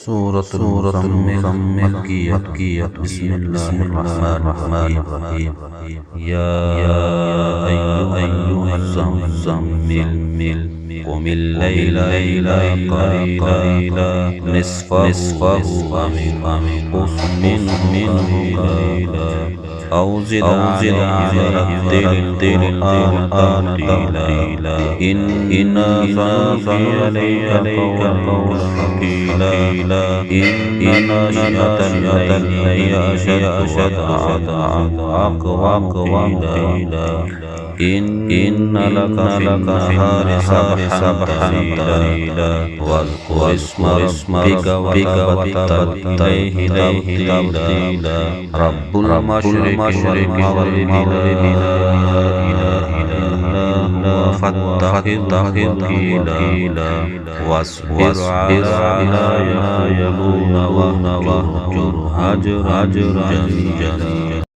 سورة المزمل مكية بسم الله الرحمن الرحيم يا أيها المزمل قم الليل قليلا نصفه انقص منه قليلا أو زد على رتل القرآن ترتيلا إنا سنلقي عليك قولا ثقيلا إن ناشئة الليل هي أشد وأقوم قيلا إن لك في النهار سبحا طويلا واذكر اسم ربك وتبتل إليه تبتيلا رب المشرق والمغرب لا إله إلا هو فاتخذه وكيلا واصبر على ما يقولون واهجر هجرا جميلا.